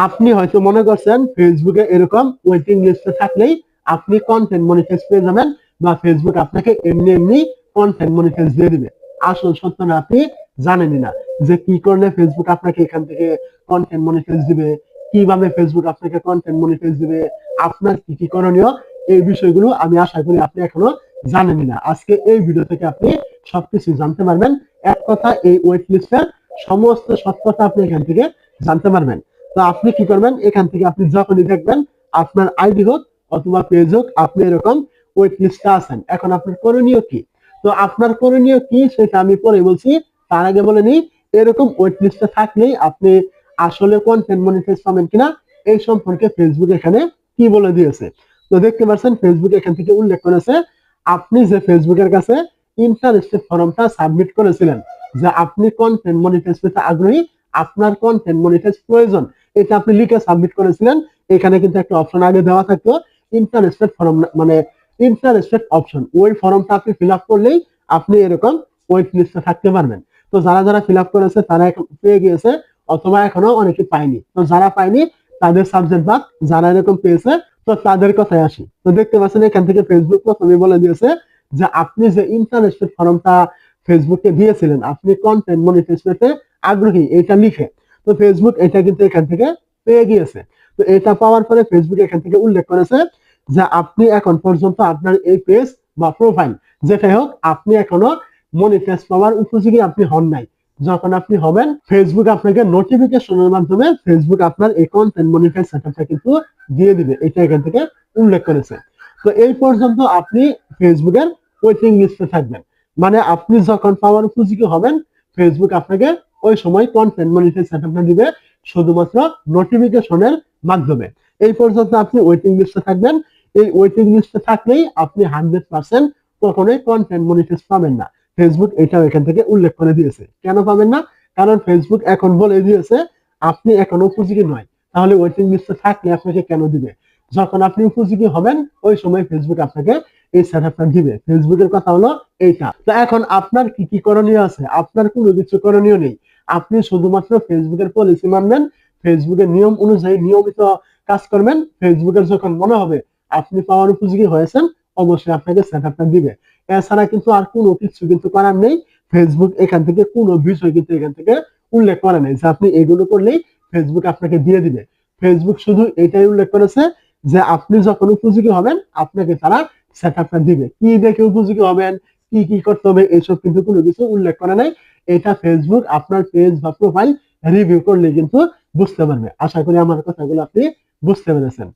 আপনি হয়তো মনে করছেন ফেসবুকে এরকম ওয়েটিং লিস্টে থাকলেই আপনি কন্টেন্ট মনিটাইজ পেয়ে যাবেন বা ফেসবুক আপনাকে এমনি এমনি কন্টেন্ট মনিটাইজ দিয়ে দিবে। আসল সত্য না, আপনি জানেনই না যে কি করলে ফেসবুক আপনাকে এখান থেকে কন্টেন্ট মনিটাইজ দিবে, কিভাবে ফেসবুক আপনাকে কন্টেন্ট মনিটাইজ দিবে, আপনার কি কি করণীয়, এই বিষয়গুলো আমি আশা করি আপনি এখনো জানেনই না। আজকে এই ভিডিও থেকে আপনি সবকিছু জানতে পারবেন। এক কথা, এই ওয়েট লিস্টের সমস্ত সত্যতা আপনি এখান থেকে জানতে পারবেন। তো আপনি কি করবেন, এখান থেকে আপনি যখনই দেখবেন আপনার আইডি হোক অথবা পেজ হোক আপনি এরকম ওয়েট লিস্টে আছেন, এখন আপনার করণীয় কি? তো আপনার করণীয় কি সেটা আমি পরে বলছি। তার আগে বলে নিই, এরকম ওয়েট লিস্টে থাকলেই আপনি আসলে কন্টেন্ট মনিটাইজ পাবেন কিনা এই সম্পর্কে ফেসবুক এখানে কি বলে দিয়েছে। তো দেখতে পাচ্ছেন ফেসবুক এখান থেকে উল্লেখ করেছে, আপনি যে ফেসবুকের কাছে ইন্টারেস্টেড ফর্মটা সাবমিট করেছিলেন যে আপনি কন্টেন্ট মনিটাইজ পেতে আগ্রহী, আপনার কন্টেন্ট মনিটাইজ প্রয়োজন, এটা আপনি লিখে সাবমিট করেছিলেন। এখানে কিন্তু একটা অপশন আগে দেওয়া থাকতো ইন্টারেস্টেড ফর্ম, মানে ইন্টারেস্টেড অপশন, ওই ফর্মটা আপনি ফিল আপ করলেই আপনি এরকম ওয়েট লিস্টে থাকতে পারবেন। তো যারা যারা ফিল আপ করেছে তারা এখন পেয়ে গিয়েছে, অথবা এখনো অনেকে পায়নি। তো যারা পায়নি তাদের সাবজেক্ট বাদ, যারা এরকম পেয়েছে তো তাদের কথায় আসি। তো দেখতে পাচ্ছেন এখান থেকে ফেসবুক প্রথমে বলে দিয়েছে যে আপনি যে ইন্টারেস্টেড ফর্মটা ফেসবুকে দিয়েছিলেন, আপনি কন্টেন্ট মনিটাইজ পেতে আগ্রহী, এটা লিখে। তো ফেসবুক এটা কিন্তু এখান থেকে পেয়ে গিয়েছে। তো এটা পাওয়ার পরে ফেসবুক এখান থেকে উল্লেখ করেছে যে আপনি এখন পর্যন্ত আপনার এই পেজ বা প্রোফাইল যেটাই হোক, আপনি এখনো মনিটাইজ পাওয়ার উপযোগী আপনি হন নাই। যখন আপনি হবেন, ফেসবুক আপনাকে নোটিফিকেশনের মাধ্যমে ফেসবুক আপনার এই কন্টেন্ট মনিটাইজ সেটআপটা কিন্তু দিয়ে দিবে, এটা এখান থেকে উল্লেখ করেছে। তো এই পর্যন্ত আপনি ফেসবুকের ওয়েটিং লিস্টে থাকবেন, মানে আপনি যখন পাওয়ার উপযোগী হবেন ফেসবুক আপনাকে ওই সময় কন্টেন্ট মনিটাইজ সেটআপটা দিবে শুধুমাত্র নোটিফিকেশনের মাধ্যমে। এই পর্যন্ত আপনি ওয়েটিং লিস্টে থাকবেন। এই ওয়েটিং লিস্টে থাকলেই আপনি 100% কখনোই কন্টেন্ট মনিটাইজ পাবেন না। ফেসবুক এটাও এখান থেকে উল্লেখ করে দিয়েছে। কেন পাবেন না? কারণ ফেসবুক এখন বলে দিয়েছে আপনি এখন উপযোগী নয়, তাহলে ওয়েটিং লিস্টে থাকলে আপনাকে কেন দিবে? যখন আপনি উপযোগী হবেন ওই সময় ফেসবুক আপনাকে এই সেটআপটা দিবে। ফেসবুকের কথা হলো এইটা। তো এখন আপনার কি কি করণীয় আছে? আপনার কোনো কিছু করণীয় নেই। আপনি শুধুমাত্র ফেসবুকের পলিসি মানবেন, ফেসবুকের নিয়ম অনুযায়ী নিয়মিত কাজ করবেন। ফেসবুকের যখন মনে হবে আপনি পাওয়ার উপযোগী হয়েছেন, অবশ্যই আপনাকে সেটআপটা দিবে। এছাড়া কিন্তু আর কোনো কিছু কিন্তু করার নেই। ফেসবুক এখান থেকে কোনো বিষয় কিন্তু এখান থেকে উল্লেখ করে নাই যে আপনি এগুলো করলেই ফেসবুক আপনাকে দিয়ে দিবে। ফেসবুক শুধু এটাই উল্লেখ করেছে যে আপনি যখন উপযোগী হবেন আপনাকে তারা সেটআপটা দিবে। কি দেখে উপযোগী হবেন, কি কি করতে হবে, এইসব কিন্তু কোনো কিছু উল্লেখ করে নাই। এটা ফেসবুক আপনার পেজ বা প্রোফাইল রিভিউ করলে কিন্তু বুঝতে পারবে। আশা করি আমার কথাগুলো আপনি বুঝতে পেরেছেন।